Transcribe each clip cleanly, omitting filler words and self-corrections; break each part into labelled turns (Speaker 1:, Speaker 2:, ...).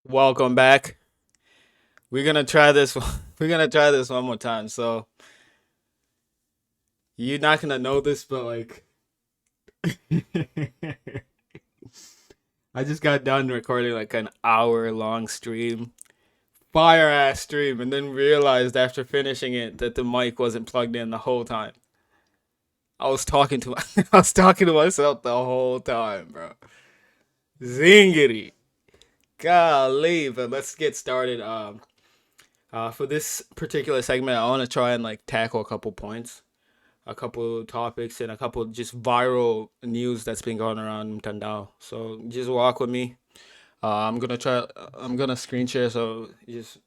Speaker 1: Welcome back. We're gonna try this. We're gonna try this one more time. So you're not gonna know this, but like, I just got done recording like an hour long stream, fire ass stream, and then realized after finishing it that the mic wasn't plugged in the whole time. I was talking to I was talking to myself the whole time, bro. Zingity, golly. But let's get started. For this particular segment, I want to try and like tackle a couple points, a couple topics, and a couple just viral news that's been going around Mtandao. So just walk with me. I'm gonna try. I'm gonna screen share. So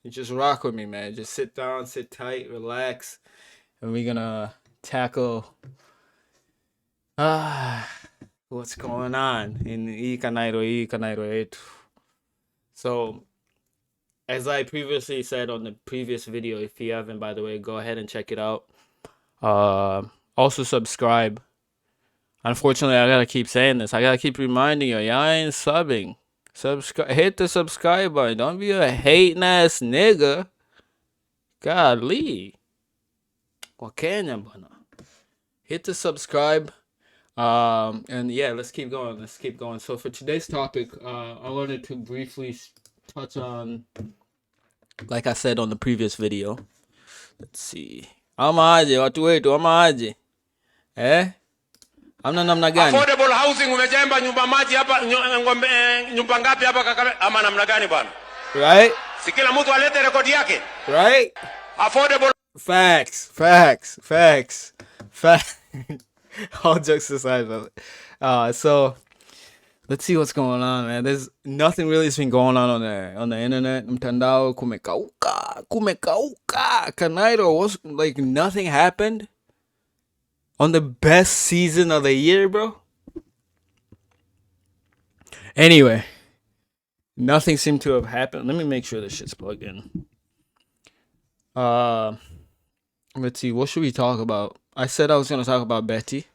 Speaker 1: just rock with me, man. Just sit down, sit tight, relax, and we're gonna tackle ah what's going on in Ikanairo. So as I previously said on the previous video, if you haven't, by the way, go ahead and check it out. Uh, Also subscribe. Unfortunately, I gotta keep saying this. I gotta keep reminding you, y'all ain't subbing. Subscribe, hit the subscribe button. Don't be a hating ass nigga. Golly, what Kenyan bana? Hit the subscribe. And yeah, let's keep going. Let's keep going. So for today's topic, I wanted to briefly touch on, like I said on the previous video. Let's see. Amaje watu wetu, amaje eh? Amna namna gani?
Speaker 2: Affordable housing umejemba nyumba maji hapa nyumba ngapi hapa Kakamega ama namna gani bwana?
Speaker 1: Right?
Speaker 2: Si kila mtu alete rekodi yake.
Speaker 1: Right?
Speaker 2: Affordable
Speaker 1: Facts. All jokes aside, but so let's see what's going on, man. There's nothing really has been going on the internet. Mtandao kumekauka. Kanairo was like nothing happened on the best season of the year, bro. Anyway, nothing seemed to have happened. Let me make sure this shit's plugged in. Let's see. What should we talk about? I said I was gonna talk about Betty.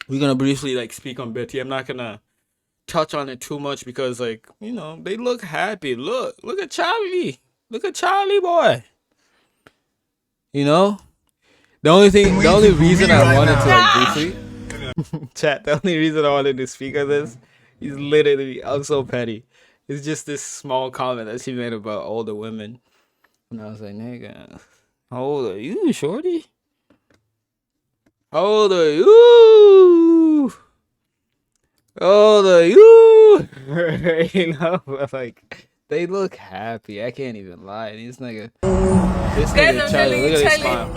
Speaker 1: We're gonna briefly like speak on Betty. I'm not gonna touch on it too much because like they look happy. Look at Charlie. Look at Charlie boy. You know the only reason I wanted to like briefly chat. The only reason I wanted to speak on this is literally I'm so petty. It's just this small comment that she made about older women, and I was like, nigga, how old are you, shorty? How old are you? How old are you? But like they look happy. I can't even lie. This nigga Charlie. Look at his smile.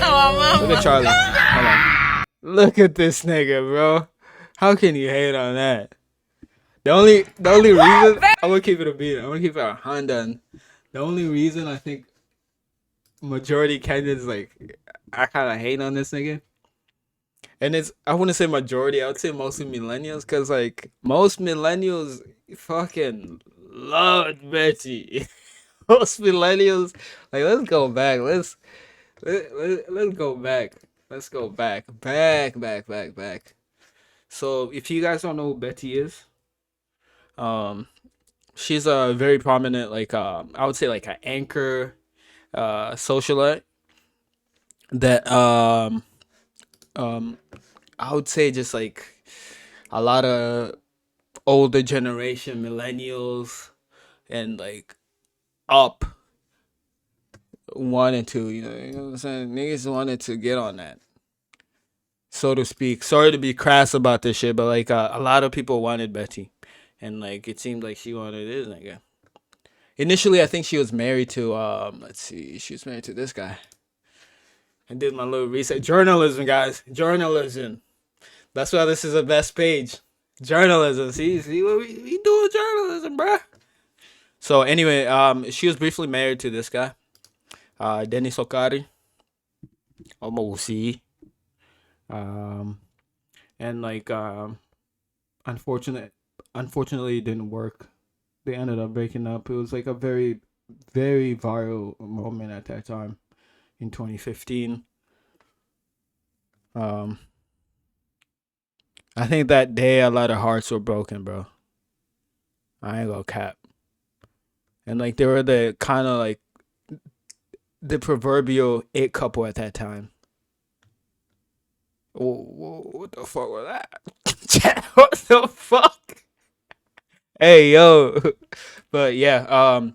Speaker 1: Look at Charlie. Hold on. Look at this nigga, bro. How can you hate on that? The only reason I'm gonna keep it a beat. I'm gonna keep it a Honda. The only reason I think majority Kenyans like I kind of hate on this nigga, and I wouldn't say majority. I would say mostly millennials, cause like most millennials fucking loved Betty. Most millennials like let's go back. Let's go back. Let's go back. So if you guys don't know who Betty is, um, she's a very prominent like I would say like an anchor, socialite that um I would say just like a lot of older generation millennials and like up wanted to, you know what I'm saying? Niggas wanted to get on that, so to speak. Sorry to be crass about this shit, but like a lot of people wanted Betty, and like it seemed like she wanted this nigga. Initially, I think she was married to let's see, she was married to this guy. I did my little research. Journalism, guys, journalism. That's why this is the best page. Journalism. See what we do journalism, bruh. So anyway, she was briefly married to this guy, Dennis Okari, Omosi. Um, and like unfortunately it didn't work. They ended up breaking up. It was like a very viral moment at that time in 2015. um I think that day a lot of hearts were broken, bro. I ain't gonna cap. and like they were the kind of like the proverbial it couple at that time. What the fuck was that? What the fuck? Hey yo, but yeah,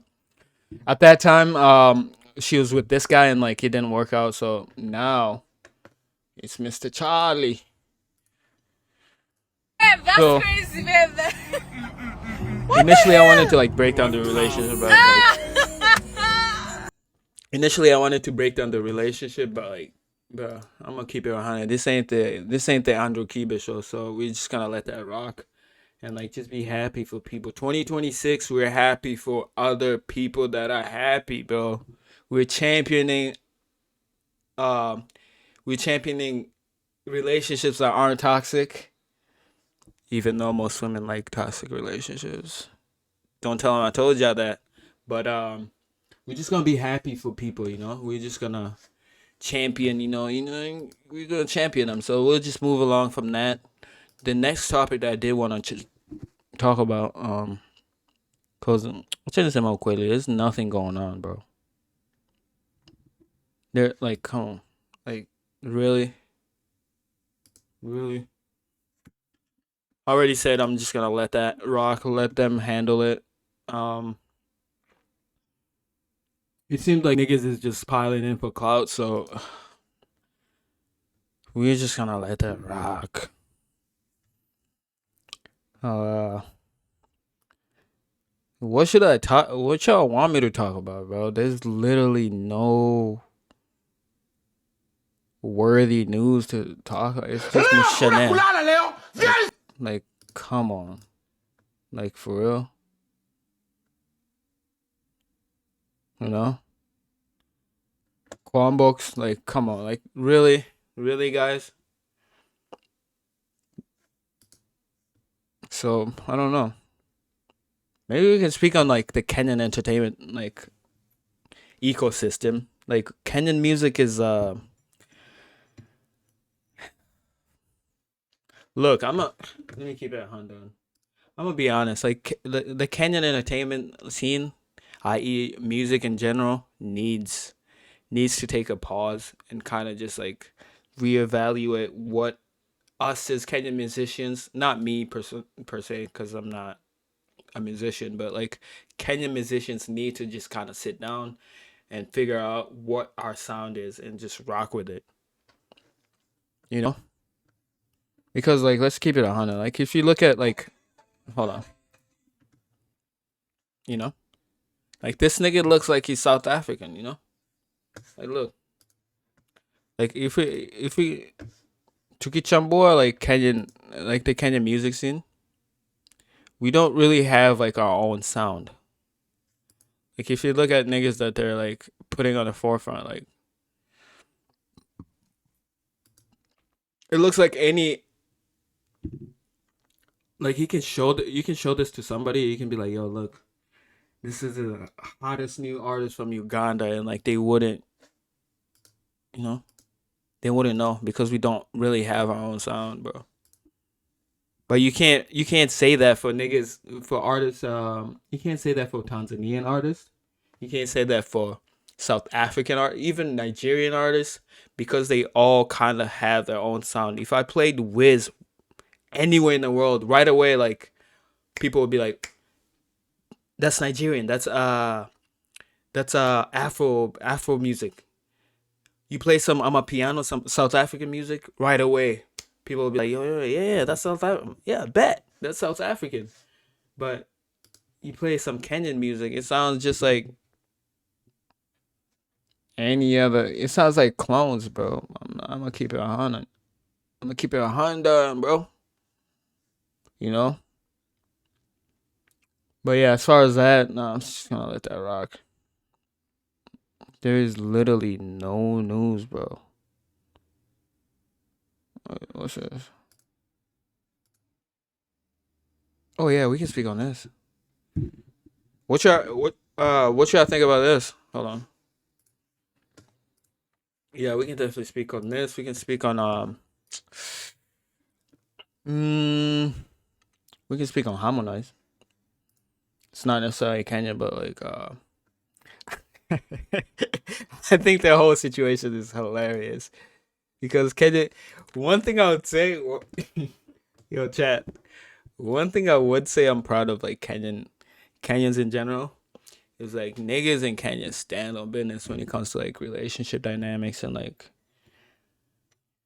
Speaker 1: at that time, she was with this guy and like it didn't work out. So now it's Mr. Charlie.
Speaker 3: Babe, that's
Speaker 1: So
Speaker 3: crazy, babe.
Speaker 1: initially, I wanted to like break down the relationship, but initially I wanted to break down the relationship, but like, bro, I'm gonna keep it 100. This ain't the Andrew Kiba show, so we just gonna let that rock and like just be happy for people. 2026, we're happy for other people that are happy, bro. We're championing, um, we're championing relationships that aren't toxic, even though most women like toxic relationships. Don't tell them I told y'all that, but we're just gonna be happy for people, you know. We're just gonna champion, we're gonna champion them. So we'll just move along from that. The next topic that I did want to talk about, cause I'll tell you something quickly. There's nothing going on, bro. They're like, come on, like, really, really. I already said I'm just gonna let that rock, let them handle it. Um, it seems like niggas is just piling in for clout, so we're just gonna let that rock. Uh, what should I talk? What y'all want me to talk about, bro? There's literally no worthy news to talk. It's just Chanel. Like, come on, like for real, you know? Quambooks, like, come on, like, really, really, guys. So I don't know. Maybe we can speak on like the Kenyan entertainment like ecosystem. Like Kenyan music is look, let me keep it 100. I'm gonna be honest. Like the Kenyan entertainment scene, i.e., music in general, needs to take a pause and kind of just like reevaluate what us as Kenyan musicians, not me per se, because I'm not a musician, but like Kenyan musicians need to just kind of sit down and figure out what our sound is and just rock with it. You know, because like let's keep it 100. Like if you look at like, hold on, you know, like this nigga looks like he's South African. You know, like look, like if we tukichambua like Kenyan, like the Kenyan music scene, we don't really have like our own sound. Like if you look at niggas that they're like putting on the forefront, like it looks like any like you can show this to somebody. You can be like, yo, look, this is the hottest new artist from Uganda, and like they wouldn't, you know, they wouldn't know because we don't really have our own sound, bro. But you can't say that for niggas for artists. You can't say that for Tanzanian artists. You can't say that for South African art, even Nigerian artists, because they all kind of have their own sound. If I played Wiz anywhere in the world, right away, like people would be like, "That's Nigerian. That's Afro music." You play some I'm a piano, some South African music, right away. People will be like, yo, yeah, that's South African. Yeah, bet. That's South African. But you play some Kenyan music, it sounds just like any other. It sounds like clones, bro. I'm gonna keep it 100. I'm gonna keep it 100, bro. You know? But yeah, as far as that, no, I'm just gonna let that rock. There is literally no news, bro. What's this? Oh yeah, we can speak on this. What y'all think about this? Hold on. Yeah, we can definitely speak on this. We can speak on mm, we can speak on Harmonize. It's not necessarily Kenya, but like I think the whole situation is hilarious because Kenya. One thing I would say, yo, chat. One thing I would say I'm proud of, like Kenyans in general, is like niggas in Kenya stand on business when it comes to like relationship dynamics and like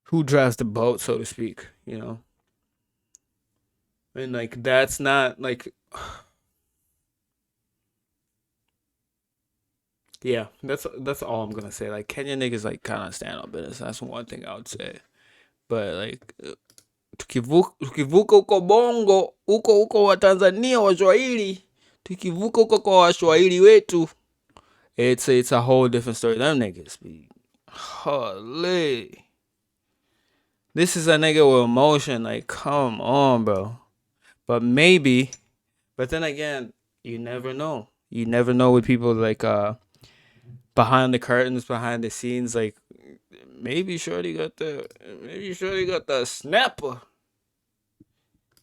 Speaker 1: who drives the boat, so to speak. And like that's not like, yeah, that's all I'm gonna say. Like Kenyan niggas like kind of stand on business. That's one thing I would say. But like tukivuka huko Bongo, huko wa Tanzania Waswahili, tukivuka huko kwa Waswahili wetu, it's a whole different story. Them niggas be holy. This is a nigga with emotion. Like, come on, bro. But then again, you never know. You never know with people like behind the curtains, behind the scenes. Like maybe Shorty got the snapper,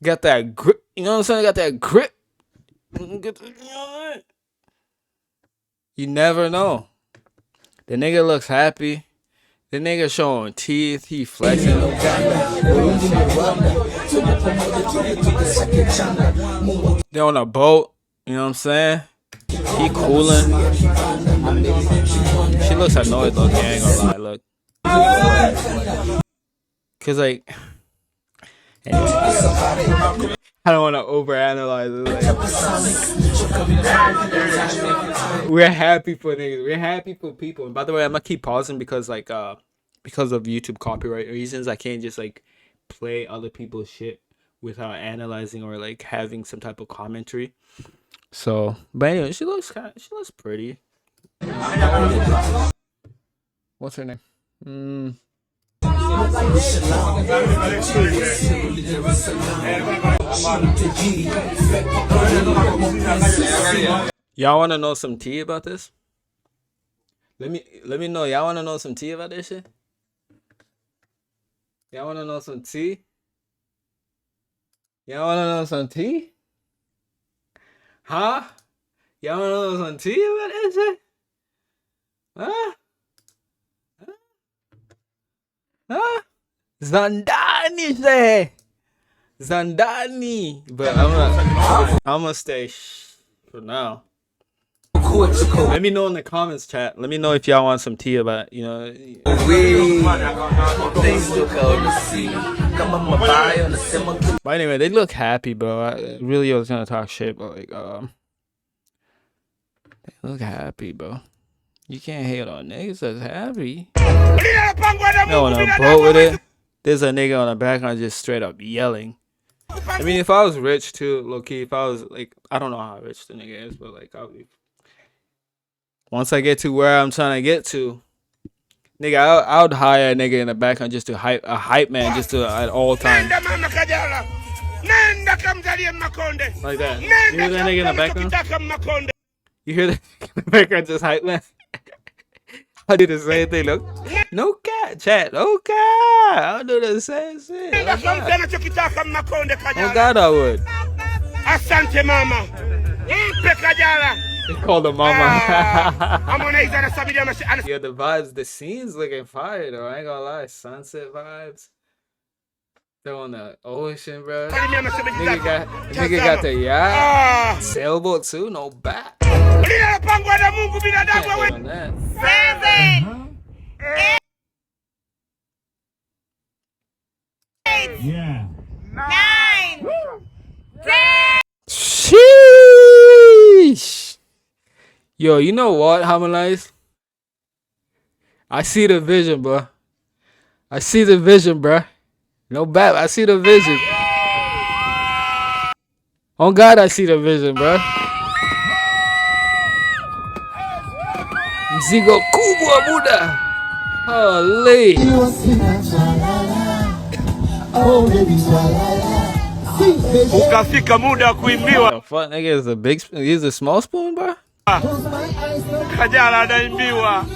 Speaker 1: got that grip. You know what I'm saying? Got that grip. You never know. The nigga looks happy. The nigga showing teeth. He flexing. They're on a boat. You know what I'm saying? He cooling. She looks annoyed though. I ain't gonna lie. Look. Cause like, anyway, I don't want to overanalyze it. Like, we're happy for niggas. We're happy for people. And by the way, I'm gonna keep pausing because like because of YouTube copyright reasons, I can't just like play other people's shit without analyzing or like having some type of commentary. So, but anyway, she looks pretty. What's her name? Y'all want to know some tea about this? Let me know. Y'all want to know some tea about this shit? Y'all want to know some tea? Y'all want to know some tea? Huh? Y'all want to know some tea about this shit? Huh? Huh? Zandani say. Zandani. But I'm gonna stay for now. Let me know in the comments, chat. Let me know if y'all want some tea about, But anyway, they look happy, bro. I really was gonna talk shit, but like, they look happy, bro. You can't hate on niggas that's happy. No, on a boat with it. There's a nigga on the background just straight up yelling. I mean, if I was rich too, low key, if I was like, I don't know how rich the nigga is, but like, once I get to where I'm trying to get to, nigga, I would hire a nigga in the background just to hype man just to at all times. Like that. You hear that nigga in the background? You hear that in the background just hype man? I do the same thing. Look, no cat, chat. No cat. I'll do the same shit. Oh God, I would. Asante mama. It's called a mama. Yeah, the vibes, the scenes looking fire though. I ain't gonna lie, sunset vibes. They're on the ocean, bro. Nigga got the yacht, sailboat too. No back. Can't wait on that.
Speaker 3: 7, 8,
Speaker 4: Yeah.
Speaker 3: 9, 10.
Speaker 1: Sheesh. Yo, you know what, Harmonize? I see the vision, bro. I see the vision, bro. No bad. I see the vision. Oh God, I see the vision, bro. Mzigo kubwa buda. Holy.
Speaker 2: Ukafika muda kuimbiwa.
Speaker 1: The fuck, nigga, is a big spoon? He's a small spoon, bro?
Speaker 2: Kajala anaimbiwa.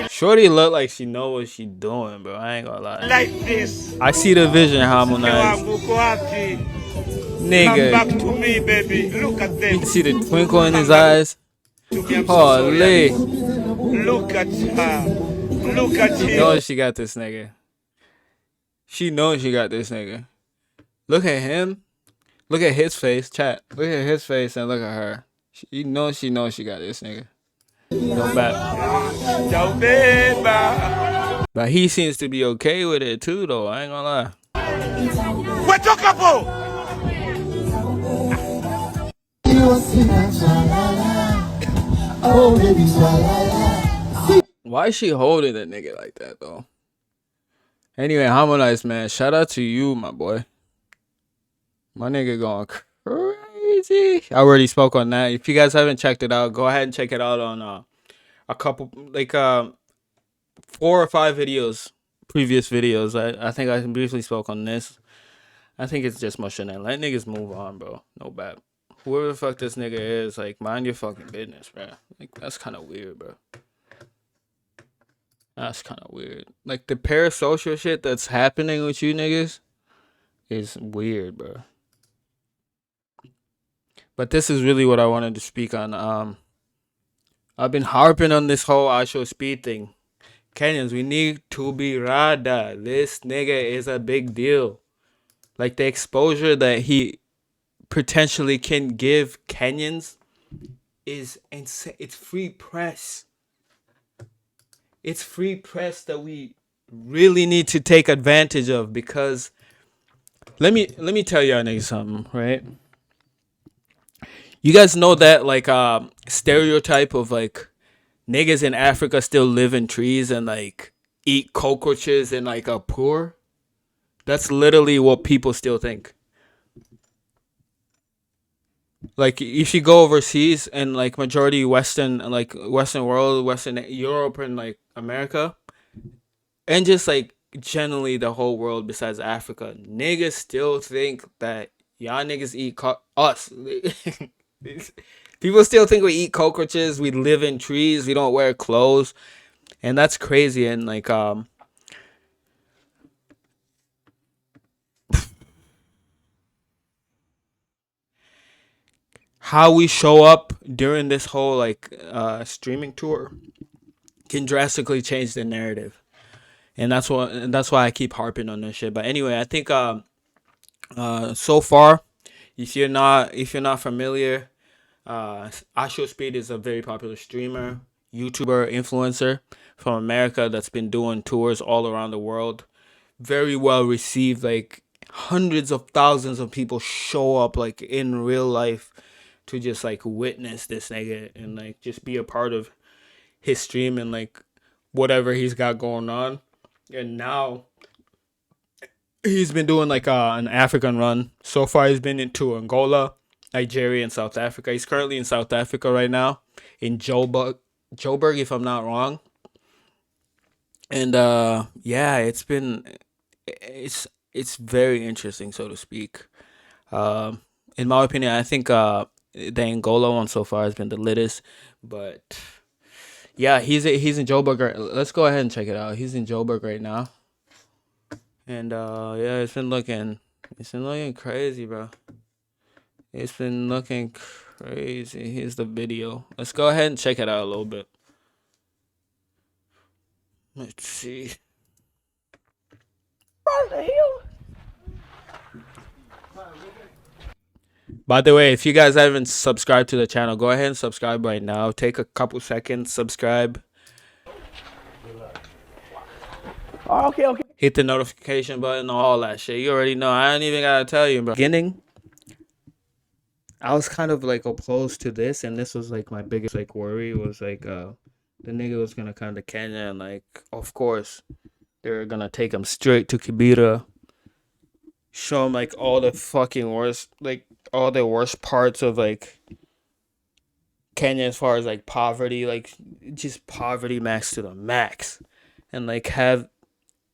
Speaker 1: Shorty look like she know what she doing, bro. I ain't gonna lie.
Speaker 2: Like this.
Speaker 1: I see the vision, Harmonize.
Speaker 2: Come back
Speaker 1: Nigga,
Speaker 2: to me, baby. Look at them.
Speaker 1: you see the twinkle in his
Speaker 2: Come back
Speaker 1: eyes?
Speaker 2: to me. I'm so sorry,
Speaker 1: Holy.
Speaker 2: honey. Look at her. Look at
Speaker 1: She
Speaker 2: him.
Speaker 1: knows she got this nigga. She knows she got this nigga. Look at him. Look at his face, chat. Look at his face and look at her. She knows she got this nigga. No bad.
Speaker 2: Ciao, baby.
Speaker 1: But he seems to be okay with it too, though. I ain't gonna lie.
Speaker 2: What's your couple?
Speaker 1: Why is she holding that nigga like that, though? Anyway, Harmonize, man. Shout out to you, my boy. My nigga going crazy. I already spoke on that. If you guys haven't checked it out, go ahead and check it out on a couple, like 4 or 5 videos, previous videos. I think I briefly spoke on this. I think it's just much and let niggas move on, bro. No bad. Whoever the fuck this nigga is, like, mind your fucking business, bro. Like, that's kind of weird, bro. That's kind of weird. Like, the parasocial shit that's happening with you niggas is weird, bro. But this is really what I wanted to speak on. I've been harping on this whole iShowspeed thing. Kenyans, we need to be rada. This nigga is a big deal. Like, the exposure that he potentially can give Kenyans is insane. It's free press. It's free press that we really need to take advantage of, because let me tell y'all niggas something, right? You guys know that, like, stereotype of, like, niggas in Africa still live in trees and, like, eat cockroaches and, like, are poor? That's literally what people still think. Like, if you go overseas and, like, majority Western world, Western Europe and, like, America, and just, like, generally the whole world besides Africa, niggas still think that y'all niggas eat us. People still think we eat cockroaches, we live in trees, we don't wear clothes, and that's crazy. And, like, how we show up during this whole, like, streaming tour can drastically change the narrative, and that's why I keep harping on this shit. But anyway, I think so far, if you're not familiar, iShowspeed is a very popular streamer, YouTuber, influencer from America that's been doing tours all around the world. Very well received. Like, hundreds of thousands of people show up, like, in real life to just, like, witness this nigga and, like, just be a part of his stream and, like, whatever he's got going on. And now he's been doing, like, an African run. So far he's been into Angola, Nigeria, and South Africa. He's currently in South Africa right now, in Joburg, if I'm not wrong. And yeah, it's very interesting, so to speak. In my opinion, I think the Angola one so far has been the littest. But yeah, he's in Joburg. Let's go ahead and check it out. He's in Joburg right now. And yeah, it's been looking crazy, bro. It's been looking crazy. Here's the video. Let's go ahead and check it out a little bit. Let's see.
Speaker 4: What the hell?
Speaker 1: By the way, if you guys haven't subscribed to the channel, go ahead and subscribe right now. Take a couple seconds, subscribe.
Speaker 4: Oh, okay.
Speaker 1: Hit the notification button, all that shit. You already know. I don't even gotta tell you, bro. Beginning, I was kind of, like, opposed to this, and this was, like, my biggest, like, worry was, like, the nigga was gonna come to Kenya, and, like, of course, they're gonna take him straight to Kibera, show him, like, all the fucking worst, like, all the worst parts of, like, Kenya as far as, like, poverty, like, just poverty max to the max, and, like, have,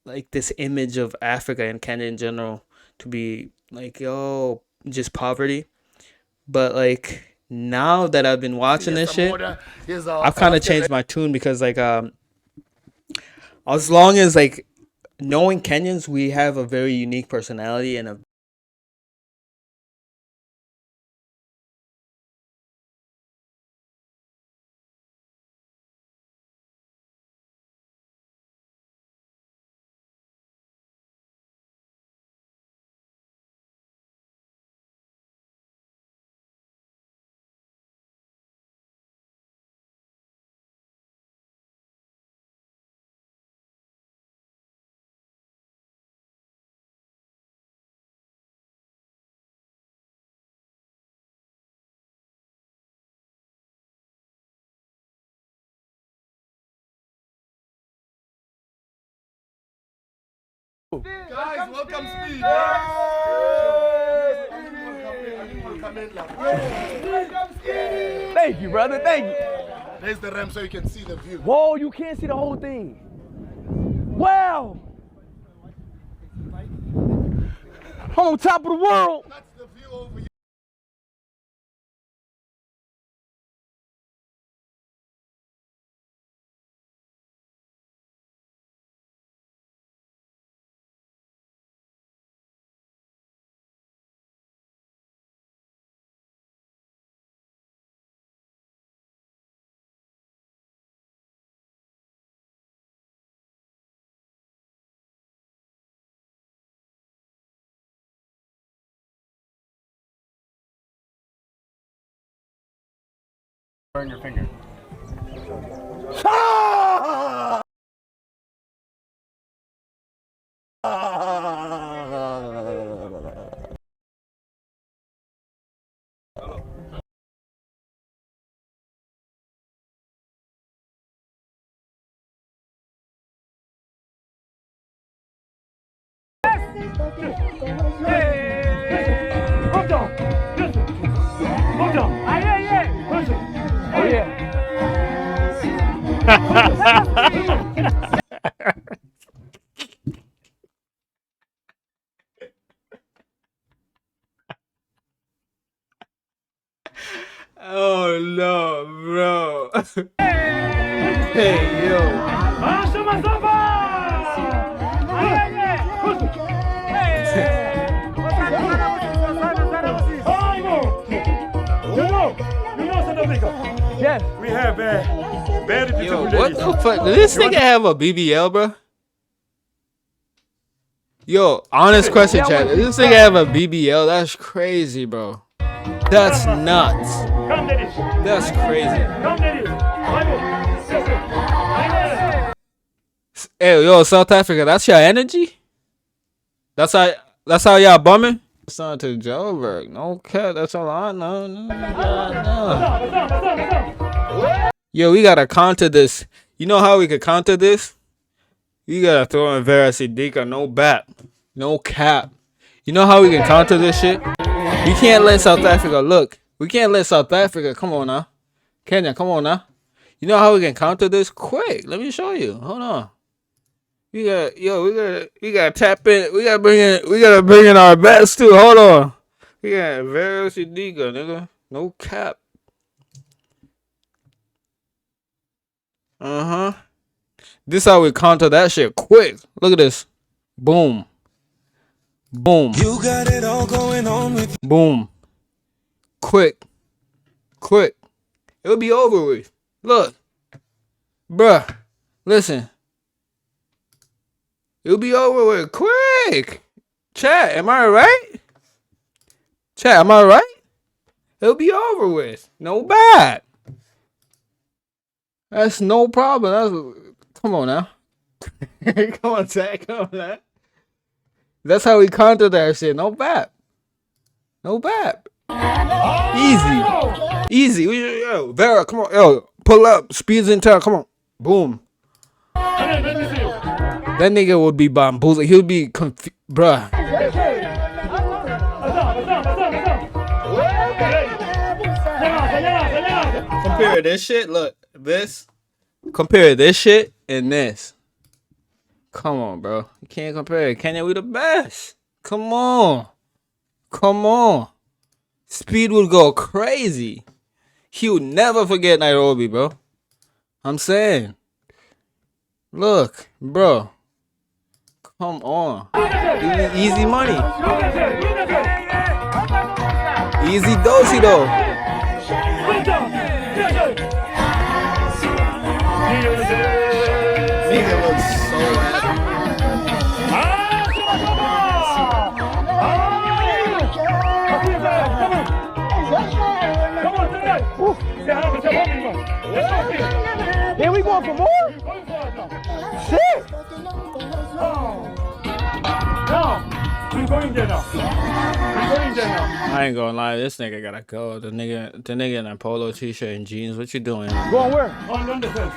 Speaker 1: like, this image of Africa and Kenya in general to be, like, yo, just poverty. But, like, now that I've been watching this shit, I've kind of changed my tune, because, like, as long as, like, knowing Kenyans, we have a very unique personality and a
Speaker 5: Guys, welcome Speed.
Speaker 4: Thank you, brother. Thank you.
Speaker 5: There's the ramp so you can see the view.
Speaker 4: Whoa, you can't see the whole thing. Wow. I'm on top of the world.
Speaker 5: That's the view over here.
Speaker 6: Burn your finger.
Speaker 4: Oh yeah.
Speaker 1: Oh no, bro. Hey yo.
Speaker 4: Yes.
Speaker 6: We have very
Speaker 1: Yo,
Speaker 6: beautiful
Speaker 1: what
Speaker 6: ladies.
Speaker 1: the fuck? Does this nigga have a BBL, bro? Yo, honest question, chat. Does this nigga have a BBL? That's crazy, bro. That's nuts.
Speaker 6: Come, ladies.
Speaker 1: That's crazy.
Speaker 6: Come, ladies.
Speaker 1: Hey, yo, South Africa, that's your energy? That's how y'all bumming? It's not to Joburg. No cat, that's all I know. No. Yo, we gotta counter this. You know how we could counter this? You gotta throw in Vera Sidika, no bat, no cap. You know how we can counter this shit? We can't let South Africa look. We can't let South Africa. Come on now, Kenya, come on now. You know how we can counter this? Quick, let me show you. Hold on. We gotta tap in. We gotta bring in our best too. Hold on. We got Vera Sidika, nigga. No cap. This how we counter that shit quick. Look at this. Boom. Boom.
Speaker 7: You got it all going on with
Speaker 1: Boom. Quick. It'll be over with. Look. Bruh. Listen. It'll be over with quick. Chat, am I right? Chat, am I right? It'll be over with. No bad. That's no problem. Come on now. Come on, chat. Come on now. That's how we counter that shit. No bad. Easy. Yo, Vera, come on. Yo, pull up. Speed's in town. Come on. Boom. That nigga would be bamboozled. He'll be confused. Bruh. Compare this shit. Look, this. Compare this shit and this. Come on, bro. You can't compare it. Kenya, we the best. Come on. Speed would go crazy. He would never forget Nairobi, bro. I'm saying. Look, bro. Come on. Easy money. Easy dosey though. Nigga looks so
Speaker 4: Here we going for more? Shit.
Speaker 6: We're going there now.
Speaker 1: I ain't gonna lie, this nigga gotta go. The nigga in a polo t-shirt and jeans. What you doing?
Speaker 4: Going where?
Speaker 6: On the fence.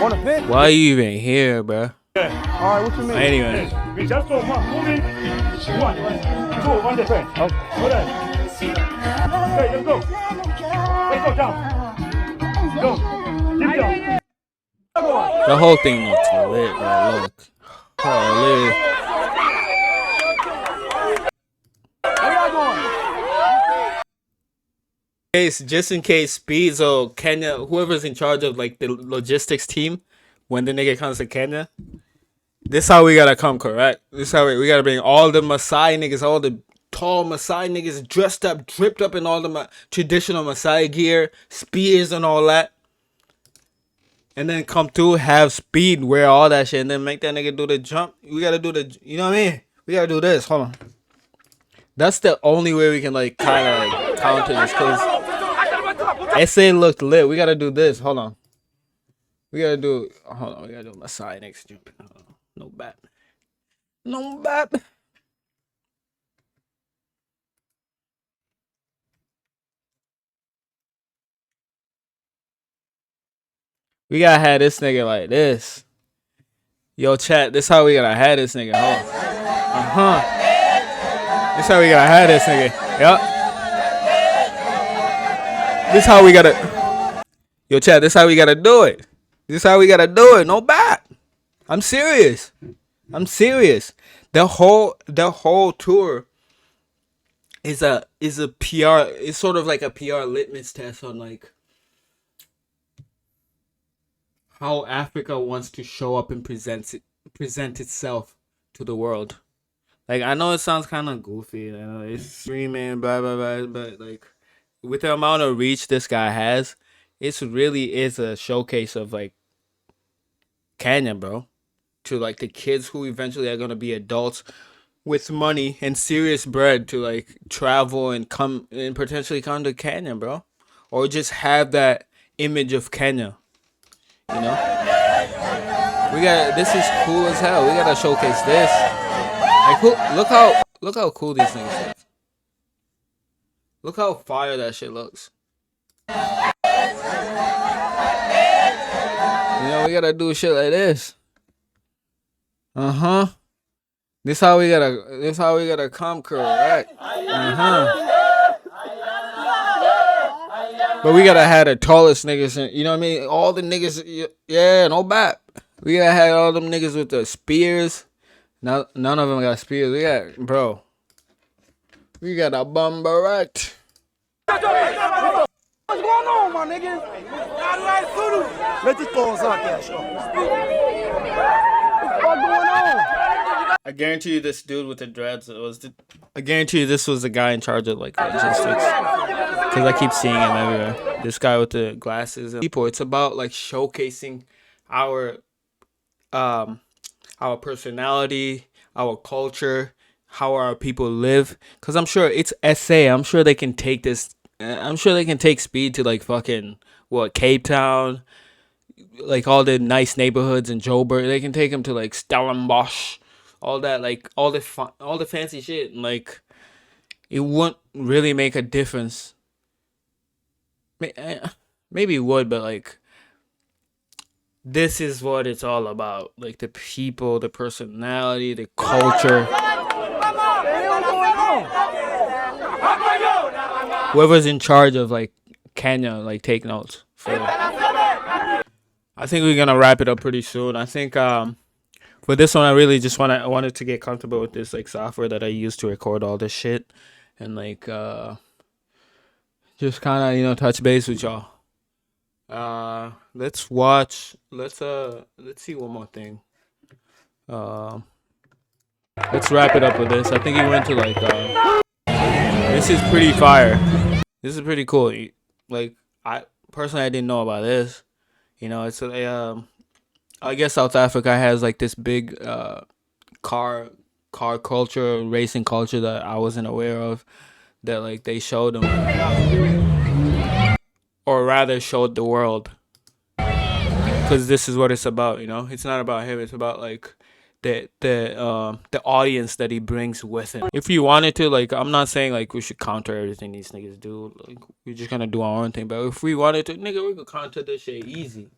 Speaker 4: On the fence?
Speaker 1: Why you even here, bruh?
Speaker 6: Yeah.
Speaker 4: All right, what you mean?
Speaker 1: Anyway,
Speaker 6: Yes. We just go move in. 1, 2 on the fence.
Speaker 4: Okay.
Speaker 6: Go there. Okay, let's go. Let's go down. Go. Keep down.
Speaker 1: the whole thing looks lit, bro. Look. Holy.
Speaker 4: Where y'all going?
Speaker 1: Just in case Speed, so Kenya, whoever's in charge of like the logistics team, when the nigga comes to Kenya, this how we gotta come, correct? This how we gotta bring all the Maasai niggas, all the tall Maasai niggas dressed up, dripped up in all the traditional Maasai gear, spears and all that. And then come through, have Speed wear all that shit, and then make that nigga do the jump. We gotta do the, you know what I mean? We gotta do this. Hold on. That's the only way we can like kind of like counter this, cause SA looked lit. We gotta do this. Hold on. We gotta do. Hold on. We gotta do Maasai next jump. No bat. No bat. We gotta have this nigga like this. Yo, chat. This how we gotta have this nigga. Hold on. This how we gotta have this nigga. Yup. This how we gotta. Yo, chat. This how we gotta do it. This how we gotta do it. No bat. I'm serious. I'm serious. The whole tour is a PR. It's sort of like a PR litmus test on like how Africa wants to show up and present itself to the world. Like, I know it sounds kind of goofy, it's streaming, blah blah blah, but like with the amount of reach this guy has, it really is a showcase of like Kenya, bro, to like the kids who eventually are gonna be adults with money and serious bread to like travel and come and potentially come to Kenya, bro, or just have that image of Kenya. You know, this is cool as hell. We gotta showcase this. Like, look how cool these things look. Look how fire that shit looks. You know, we gotta do shit like this. This how we gotta come, correct? But we gotta have the tallest niggas, you know what I mean? All the niggas, yeah, no bat. We gotta have all them niggas with the spears. None of them got spears. We got a bumbarect.
Speaker 4: What's going on, my nigga? Let this phones out there, show. What's going on?
Speaker 1: I guarantee you this dude with the dreads I guarantee you this was the guy in charge of like logistics. Cause I keep seeing him everywhere. This guy with the glasses and people. It's about like showcasing our personality, our culture, how our people live. Cause I'm sure it's SA. I'm sure they can take this. I'm sure they can take Speed to like fucking Cape Town, like all the nice neighborhoods in Joburg. They can take him to like Stellenbosch, all that, like all the fancy shit. And like it wouldn't really make a difference. Maybe it would, but like this is what it's all about. Like the people, the personality, the culture. Whoever's in charge of like Kenya, like take notes. I think we're gonna wrap it up pretty soon. I think for this one, I really just wanted to get comfortable with this like software that I use to record all this shit, and like just kind of touch base with y'all. Let's see one more thing. Let's wrap it up with this. I think he went to like this is pretty fire. This is pretty cool. Like I didn't know about this. It's I guess South Africa has like this big car culture, racing culture that I wasn't aware of, that like they showed them, or rather showed the world, because this is what it's about. It's not about him. It's about like the audience that he brings with him. If you wanted to, like, I'm not saying like we should counter everything these niggas do. Like, we're just gonna do our own thing. But if we wanted to, nigga, we could counter this shit easy.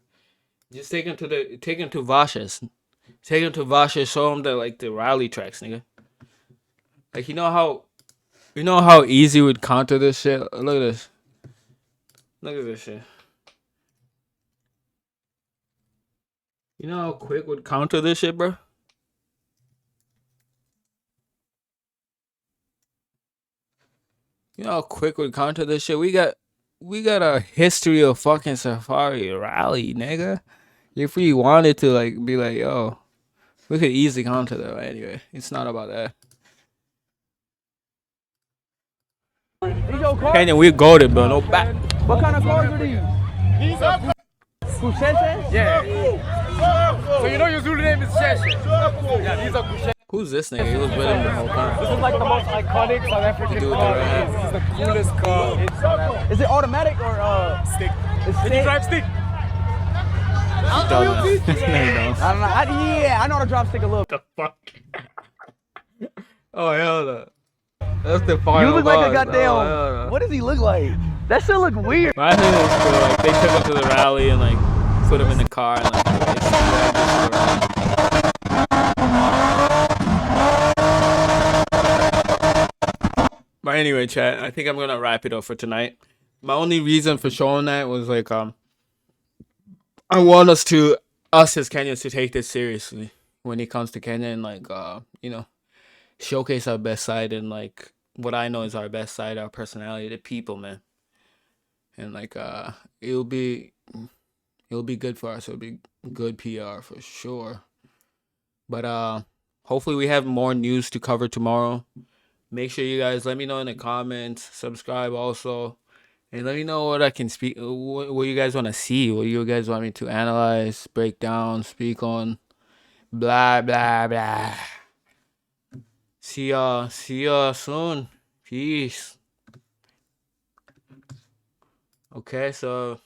Speaker 1: Just take him to Vashes. Take him to Vasha, show him the rally tracks, nigga. Like you know how easy we'd counter this shit. Look at this. Look at this shit. You know how quick would counter this shit, bro? You know how quick would counter this shit? We got a history of fucking Safari rally, nigga. If we wanted to like be like, yo, we could easily counter that. But anyway, it's not about that. Kenyan, we goated, bro. No back.
Speaker 4: What kind of cars are these? Kusheshe?
Speaker 8: Yeah. So you know your Zulu name is Sheshe. Yeah, these are Kushe.
Speaker 1: Who's this nigga? He was with him the whole time.
Speaker 8: This is like the most iconic South African
Speaker 1: Dude,
Speaker 8: car.
Speaker 1: right.
Speaker 8: This is the coolest car in South Africa.
Speaker 4: Is it automatic or
Speaker 8: Stick.
Speaker 4: It's
Speaker 8: Can you
Speaker 4: stick?
Speaker 8: drive stick?
Speaker 1: He doesn't. He don't.
Speaker 4: I don't know. I know how to drop stick a little.
Speaker 1: The fuck? Oh hell no. That's the final
Speaker 4: You look like a
Speaker 1: boss.
Speaker 4: goddamn.
Speaker 1: Oh, hell no.
Speaker 4: What does he look like? That shit look weird.
Speaker 1: But I think it was cool. Like they took him to the rally and like put him in the car and like they dragged him around. But anyway, chat, I think I'm gonna wrap it up for tonight. My only reason for showing that was like I want us as Kenyans to take this seriously when it comes to Kenya and like showcase our best side and like what I know is our best side, our personality, the people, man. And like it'll be good for us. It'll be good PR for sure. But hopefully we have more news to cover tomorrow. Make sure you guys let me know in the comments, subscribe also, and let me know what I can speak, what you guys want to see, what you guys want me to analyze, break down, speak on, blah blah blah. See y'all soon. Peace. Okay, so